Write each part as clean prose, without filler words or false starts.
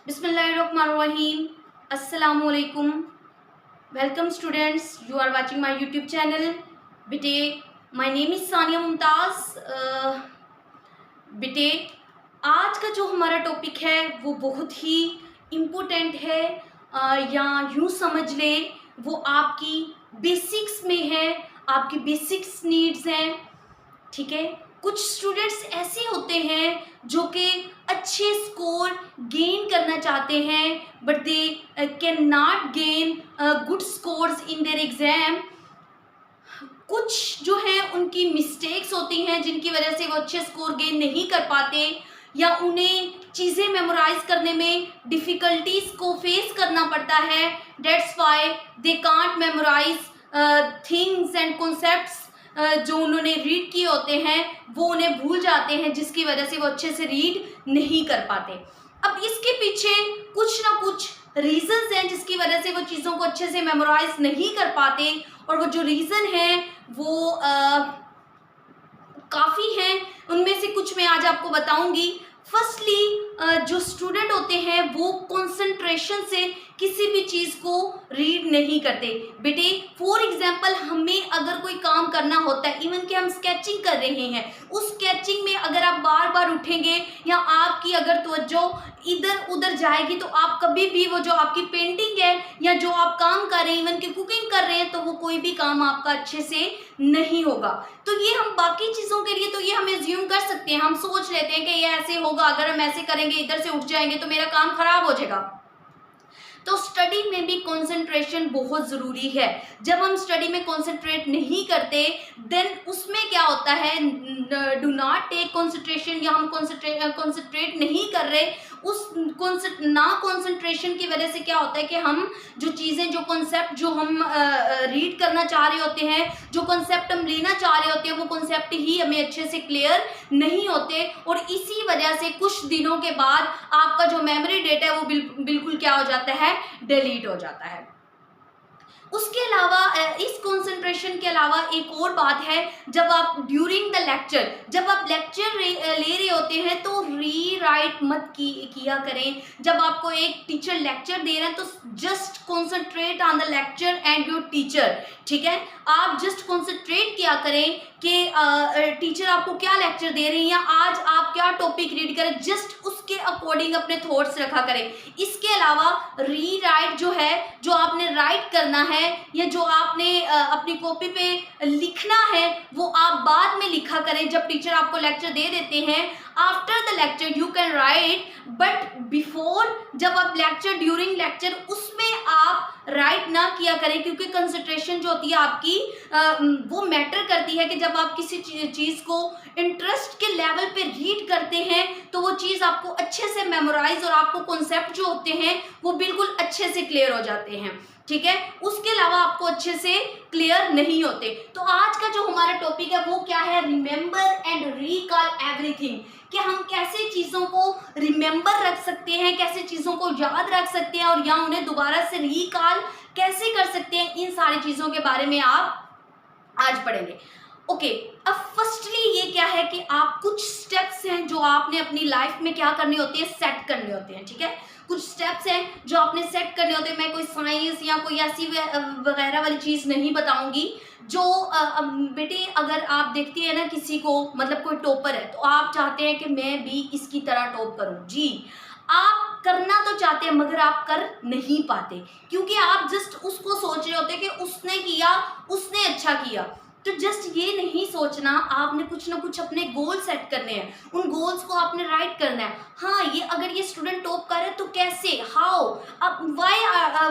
Bismillahirrahmanirrahim. Assalamualaikum. Welcome students. You are watching my YouTube channel. बेटे, my name is Sania Mumtaz. बेटे, आज का जो हमारा टॉपिक है वो बहुत ही इम्पोर्टेंट है, या यूँ समझ ले वो आपकी बेसिक्स में है, आपकी बेसिक्स नीड्स हैं. ठीक है. कुछ स्टूडेंट्स ऐसे होते हैं जो कि अच्छे स्कोर गेन करना चाहते हैं, but they can not gain good scores in their exam. कुछ जो है उनकी मिस्टेक्स होती हैं जिनकी वजह से वो अच्छे स्कोर गेन नहीं कर पाते, या उन्हें चीज़ें मेमोराइज करने में डिफ़िकल्टीज को फेस करना पड़ता है. That's why they can't memorise things and concepts. जो उन्होंने रीड किए होते हैं वो उन्हें भूल जाते हैं, जिसकी वजह से वो अच्छे से रीड नहीं कर पाते. अब इसके पीछे कुछ ना कुछ रीज़न्स हैं जिसकी वजह से वो चीज़ों को अच्छे से मेमोराइज नहीं कर पाते, और वो जो रीज़न है वो काफ़ी हैं. उनमें से कुछ मैं आज आपको बताऊंगी. फर्स्टली जो स्टूडेंट होते हैं वो कंसंट्रेशन से किसी भी चीज़ को रीड नहीं करते. बेटे, फॉर एग्जांपल हमें अगर कोई काम करना होता है, इवन कि हम स्केचिंग कर रहे हैं, उस स्केचिंग में अगर आप बार बार उठेंगे या आपकी अगर तवज्जो इधर उधर जाएगी तो आप कभी भी वो जो आपकी पेंटिंग है या जो आप काम कर रहे हैं, इवन कि कुकिंग कर रहे हैं, तो वो कोई भी काम आपका अच्छे से नहीं होगा. तो ये हम बाकी चीज़ों के लिए तो ये हम एज्यूम कर सकते हैं, हम सोच लेते हैं कि ये ऐसे होगा, अगर हम ऐसे करेंगे इधर से उठ जाएंगे तो मेरा काम खराब हो जाएगा. तो स्टडी में भी कंसंट्रेशन बहुत ज़रूरी है. जब हम स्टडी में कंसंट्रेट नहीं करते देन उसमें क्या होता है, डू नॉट टेक कंसंट्रेशन, या हम कंसंट्रेट नहीं कर रहे, उस ना कंसंट्रेशन की वजह से क्या होता है कि हम जो चीज़ें, जो कॉन्सेप्ट जो हम रीड करना चाह रहे होते हैं, जो कॉन्सेप्ट हम लेना चाह रहे होते हैं, वो कॉन्सेप्ट ही हमें अच्छे से क्लियर नहीं होते, और इसी वजह से कुछ दिनों के बाद आपका जो मेमोरी डेटा है वो बिल्कुल क्या हो जाता है, डिलीट हो जाता है. उसके अलावा इस कंसंट्रेशन के अलावा एक और बात है, जब आप ड्यूरिंग द लेक्चर, जब आप लेक्चर ले रहे होते हैं तो रीराइट मत किया करें. जब आपको एक टीचर लेक्चर दे रहे हैं तो just concentrate on the lecture and your teacher. ठीक है. आप जस्ट कंसंट्रेट किया करें कि टीचर आपको क्या लेक्चर दे रही हैं, या आज आप क्या टॉपिक रीड करें, जस्ट उसके अकॉर्डिंग अपने थॉट्स रखा करें. इसके अलावा रीराइट जो है, जो आपने राइट करना है या जो आपने अपनी कॉपी पे लिखना है, वो आप बाद में लिखा करें. जब टीचर आपको लेक्चर दे देते हैं, after the lecture you can write, but before, जब आप लेक्चर, ड्यूरिंग लेक्चर, उसमें आप राइट ना किया करें, क्योंकि कंसंट्रेशन जो होती है आपकी वो मैटर करती है कि जब आप किसी चीज़ को इंटरेस्ट के लेवल पे रीड करते हैं तो वो चीज़ आपको अच्छे से मेमोराइज, और आपको कॉन्सेप्ट जो होते हैं वो बिल्कुल अच्छे से क्लियर हो जाते हैं. ठीक है. उसके अलावा आपको अच्छे से क्लियर नहीं होते. तो आज का जो हमारा टॉपिक है वो क्या है, रिमेंबर एंड रिकॉल एवरीथिंग. कि हम कैसे चीज़ों को रिमेंबर रख सकते हैं, कैसे चीज़ों को याद रख सकते हैं, और या उन्हें दोबारा से रिकॉल कैसे कर सकते हैं, इन सारी चीज़ों के बारे में आप आज पढ़ेंगे. ओके. अब फर्स्टली ये क्या है कि आप कुछ स्टेप्स हैं जो आपने अपनी लाइफ में क्या करने होते हैं, सेट करने होते हैं. ठीक है. कुछ स्टेप्स हैं जो आपने सेट करने होते हैं. मैं कोई साइंस या कोई ऐसी वगैरह वाली चीज़ नहीं बताऊंगी. जो बेटे, अगर आप देखते हैं ना किसी को, मतलब कोई टॉपर है, तो आप चाहते हैं कि मैं भी इसकी तरह टॉप करूं. जी, आप करना तो चाहते हैं मगर आप कर नहीं पाते, क्योंकि आप जस्ट उसको सोच रहे होते हैं कि उसने किया, उसने अच्छा किया. तो जस्ट ये नहीं सोचना, आपने कुछ ना कुछ अपने गोल सेट करने हैं, उन गोल्स को आपने राइट करना है. हाँ, ये अगर ये स्टूडेंट टॉप करे तो कैसे, हाउ, अब वाई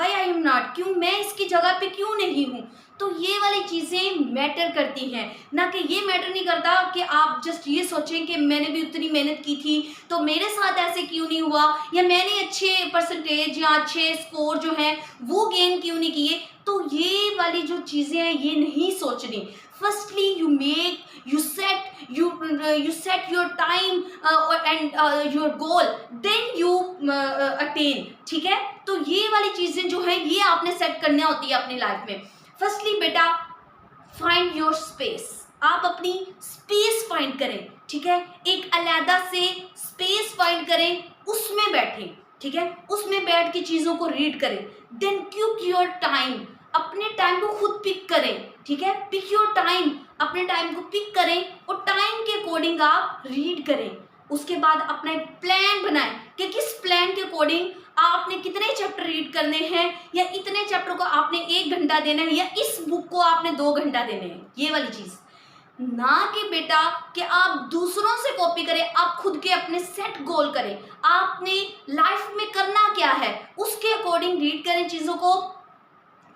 आई एम नॉट, क्यों मैं इसकी जगह पे क्यों नहीं हूँ. तो ये वाली चीज़ें मैटर करती हैं, ना कि ये मैटर नहीं करता कि आप जस्ट ये सोचें कि मैंने भी उतनी मेहनत की थी तो मेरे साथ ऐसे क्यों नहीं हुआ, या मैंने अच्छे परसेंटेज या अच्छे स्कोर जो हैं वो गेन क्यों नहीं किए. तो ये वाली जो चीज़ें हैं ये नहीं सोचनी. Firstly you set your time and your goal, then you attain. ठीक है. तो ये वाली चीज़ें जो है ये आपने सेट करनी होती है अपनी लाइफ में. फर्स्टली बेटा, फाइंड योर स्पेस. आप अपनी स्पेस फाइंड करें. ठीक है. एक अलग से स्पेस फाइंड करें, उसमें बैठें. ठीक है, उसमें बैठ के चीज़ों को रीड करें। देन क्यूक योर टाइम, अपने टाइम को खुद पिक करें, ठीक है, पिक योर टाइम, अपने टाइम को पिक करें और टाइम के अकॉर्डिंग आप रीड करें। उसके बाद अपना एक प्लान बनाएं कि किस प्लान के अकॉर्डिंग आपने कितने चैप्टर रीड करने हैं, या इतने चैप्टर को आपने 1 घंटा देना है, या इस बुक को आपने 2 घंटा देने हैं, ये वाली चीज़ ना कि बेटा कि आप दूसरों से कॉपी करें, आप खुद के अपने सेट गोल करें। आपने लाइफ में करना क्या है उसके अकॉर्डिंग रीड करें चीज़ों को,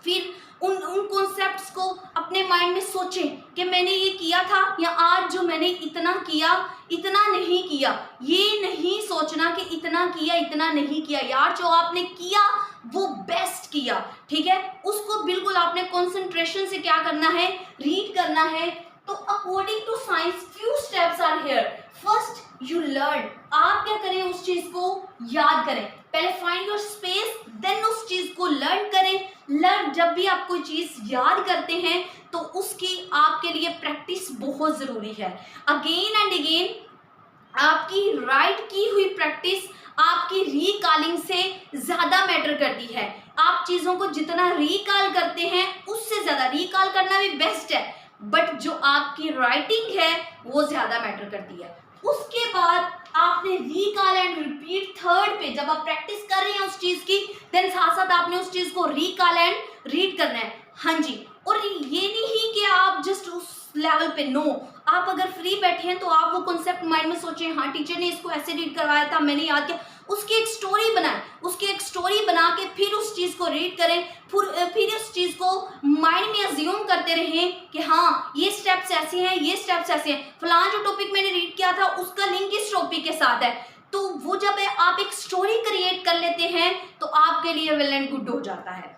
फिर उन कॉन्सेप्ट्स को अपने माइंड में सोचें कि मैंने ये किया था, या आज जो मैंने इतना किया इतना नहीं किया। ये नहीं सोचना कि इतना किया इतना नहीं किया, यार जो आपने किया वो बेस्ट किया, ठीक है, उसको बिल्कुल आपने कंसंट्रेशन से क्या करना है, रीड करना है। तो according to science few steps are here. First you learn, आप क्या करें, उस चीज को याद करें। पहले फाइंड योर स्पेस, देन उस चीज को लर्न करें। लर्न, जब भी आप कोई चीज याद करते हैं तो उसकी आपके लिए प्रैक्टिस बहुत जरूरी है। अगेन एंड अगेन आपकी राइट की हुई प्रैक्टिस आपकी रिकॉलिंग से ज्यादा मैटर करती है। आप चीजों को जितना रिकॉल करते हैं उससे ज्यादा, रिकॉल करना भी बेस्ट है, बट जो आपकी राइटिंग है वो ज्यादा मैटर करती है। उसके बाद आपने रिकॉल एंड रिपीट, थर्ड पे जब आप प्रैक्टिस कर रहे हैं उस चीज की, देन साथ साथ आपने उस चीज को रिकॉल एंड रीड करना है। हाँ जी, और ये नहीं कि आप जस्ट उस लेवल पे, नो, आप अगर फ्री बैठे हैं तो आप वो कॉन्सेप्ट माइंड में सोचें, हाँ टीचर ने इसको ऐसे रीड करवाया था, मैंने याद किया, उसकी एक स्टोरी बनाएं, उसकी एक स्टोरी बना के फिर उस चीज़ को रीड करें, फिर उस चीज़ को माइंड में अज्यूम करते रहें कि हाँ ये स्टेप्स ऐसे हैं, ये स्टेप्स ऐसे हैं, फलाना जो टॉपिक मैंने रीड किया था उसका लिंक इस टॉपिक के साथ है। तो वो जब आप एक स्टोरी क्रिएट कर लेते हैं तो आपके लिए वेल एंड गुड हो जाता है।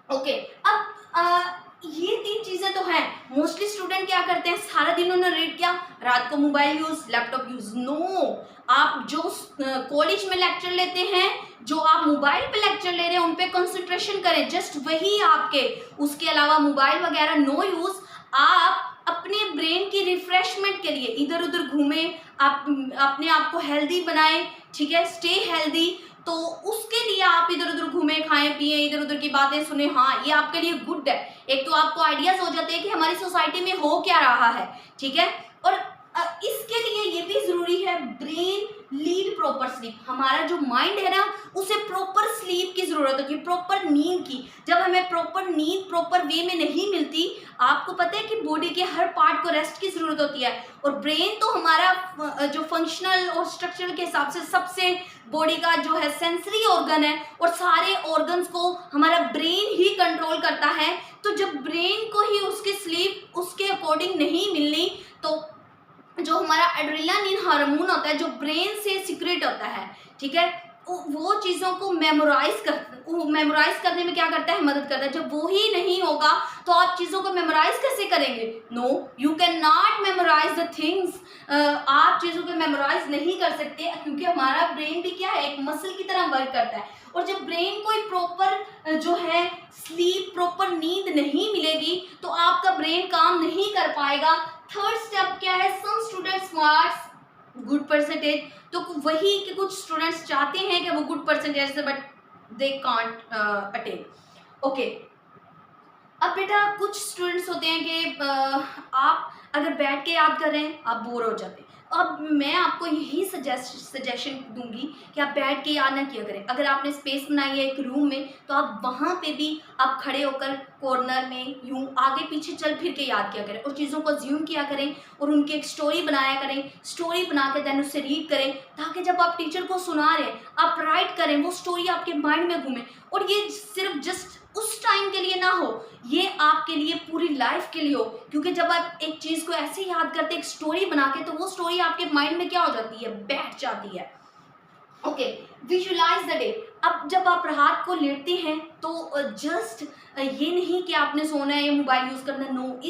ओके, अब ये 3 चीजें तो हैं। मोस्टली स्टूडेंट क्या करते हैं, सारा दिन उन्होंने रीड किया, रात को mobile use, laptop use. No, आप जो कॉलेज में लेक्चर लेते हैं, जो आप मोबाइल पे लेक्चर ले रहे हैं, उन पे कंसंट्रेशन करें, जस्ट वही आपके, उसके अलावा मोबाइल वगैरह नो यूज। आप अपने ब्रेन की रिफ्रेशमेंट के लिए इधर उधर घूमें, आप अपने आप को हेल्दी बनाएं, ठीक है, स्टे हेल्दी। तो उसके लिए आप इधर उधर घूमें, खाएं पिए, इधर उधर की बातें सुने, हाँ ये आपके लिए गुड है। एक तो आपको आइडियाज हो जाते हैं कि हमारी सोसाइटी में हो क्या रहा है, ठीक है, और इसके लिए ये भी जरूरी है ब्रेन लीड प्रॉपर स्लीप। हमारा जो माइंड है ना उसे प्रॉपर स्लीप की जरूरत होती है, प्रॉपर नींद की। जब हमें प्रॉपर नींद प्रॉपर वे में नहीं मिलती, आपको पता है कि बॉडी के हर पार्ट को रेस्ट की जरूरत होती है, और ब्रेन तो हमारा जो फंक्शनल और स्ट्रक्चरल के हिसाब से सबसे बॉडी का जो है सेंसरी ऑर्गन है, और सारे ऑर्गन्स को हमारा ब्रेन ही कंट्रोल करता है। तो जब ब्रेन को ही उसकी स्लीप उसके अकॉर्डिंग नहीं मिलनी, तो जो हमारा एड्रेनालिन हार्मोन होता है जो ब्रेन से सीक्रेट होता है, ठीक है, वो चीज़ों को मेमोराइज करने में क्या करता है, मदद करता है। जब वो ही नहीं होगा तो आप चीज़ों को मेमोराइज कैसे करेंगे? No, you can not memorise the things. आप चीज़ों को मेमोराइज नहीं कर सकते, क्योंकि हमारा ब्रेन भी क्या है, एक मसल की तरह वर्क करता है। और जब ब्रेन को प्रॉपर जो है स्लीप, प्रॉपर नींद नहीं मिलेगी तो आपका ब्रेन काम नहीं कर पाएगा। थर्ड स्टेप क्या है, some students marks good percentage, तो वही कि कुछ स्टूडेंट्स चाहते हैं कि वो गुड परसेंटेज से, but they can't attain. Okay, अब बेटा कुछ स्टूडेंट्स होते हैं कि आप अगर बैठ के याद कर रहे हैं आप बोर हो जाते हैं। अब मैं आपको यही सजेशन दूंगी कि आप बैठ के याद ना किया करें। अगर आपने स्पेस बनाई है एक रूम में तो आप वहाँ पे भी आप खड़े होकर कॉर्नर में यूं आगे पीछे चल फिर के याद किया करें, और चीज़ों को ज्यूम किया करें, और उनकी एक स्टोरी बनाया करें। स्टोरी बना के देन उससे रीड करें, ताकि जब आप टीचर को सुना रहे आप राइट करें, वो स्टोरी आपके माइंड में घूमे। और ये सिर्फ जस्ट उस टाइम के लिए ना हो, ये आपके लिए पूरी लाइफ के लिए हो, क्योंकि जब आप एक चीज़ को ऐसे याद करते हैं एक स्टोरी बना के, तो वो स्टोरी आपके माइंड में क्या हो जाती है, बैठ जाती है। Okay, visualise the day. अब जब आप रात को लेटते हैं तो जस्ट ये नहीं कि आपने सोना है या मोबाइल यूज़ करना, नो,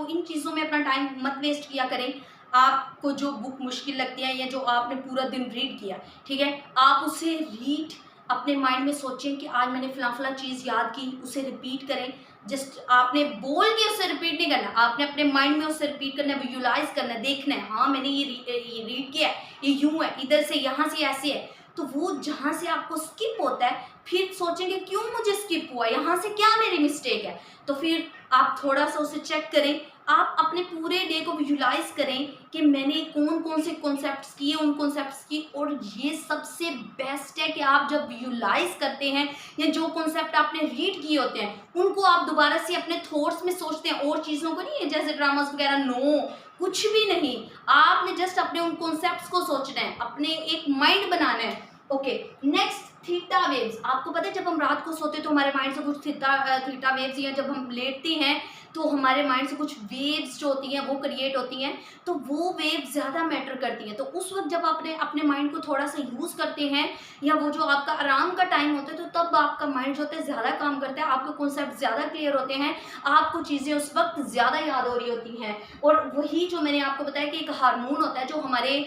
इन चीज़ों में अपना टाइम मत वेस्ट किया करें। आपको जो बुक मुश्किल लगती है या जो आपने पूरा दिन रीड किया, ठीक है, आप उसे रीड अपने माइंड में सोचें कि आज मैंने फला चीज़ याद की, उसे रिपीट करें। जस्ट आपने बोल के उसे रिपीट नहीं करना, आपने अपने माइंड में उसे रिपीट करना है, विजुलाइज करना है, देखना है, हाँ मैंने ये रीड किया है, ये यूँ है, इधर से यहाँ से ऐसे है। तो वो जहाँ से आपको स्किप होता है फिर सोचेंगे क्यों मुझे स्किप हुआ, यहाँ से क्या मेरी मिस्टेक है। तो फिर आप थोड़ा सा उसे चेक करें, आप अपने पूरे डे को विजुलाइज करें कि मैंने कौन कौन से कॉन्सेप्ट्स किए, उन कॉन्सेप्ट्स की। और ये सबसे बेस्ट है कि आप जब विजुलाइज करते हैं या जो कॉन्सेप्ट आपने रीड किए होते हैं उनको आप दोबारा से अपने थॉट्स में सोचते हैं, और चीज़ों को नहीं है जैसे ड्रामास वगैरह, नो, कुछ भी नहीं। आपने जस्ट अपने उन कॉन्सेप्ट्स को सोचना है, अपने एक माइंड बनाना है। Okay, next theta waves. आपको पता है जब हम रात को सोते हैं तो हमारे माइंड से कुछ थीटा वेव्स, या जब हम लेटते हैं तो हमारे माइंड से कुछ वेव्स जो होती हैं वो क्रिएट होती हैं, तो वो वेव्स ज़्यादा मैटर करती हैं। तो उस वक्त जब आपने अपने माइंड को थोड़ा सा यूज़ करते हैं, या वो जो आपका आराम का टाइम होता है, तो तब आपका माइंड जो होता है ज़्यादा काम करता है, आपके कॉन्सेप्ट ज़्यादा क्लियर होते हैं, आपको चीज़ें उस वक्त ज़्यादा याद हो रही होती हैं। और वही जो मैंने आपको बताया कि एक हार्मोन होता है जो हमारे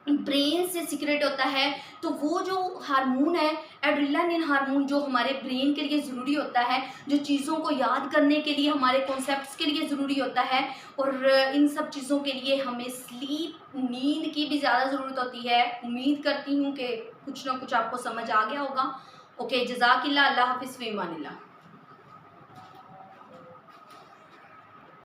ब्रेन से सीक्रेट होता है, तो वो जो हार्मोन है एड्रेनालिन हार्मोन, जो हमारे ब्रेन के लिए ज़रूरी होता है, जो चीज़ों को याद करने के लिए, हमारे कॉन्सेप्ट्स के लिए ज़रूरी होता है। और इन सब चीज़ों के लिए हमें स्लीप, नींद की भी ज़्यादा ज़रूरत होती है। उम्मीद करती हूँ कि कुछ ना कुछ आपको समझ आ गया होगा। ओके, जज़ाकिल्लाह, अल्लाह हाफ़िज़, फ़ी अमानिल्लाह।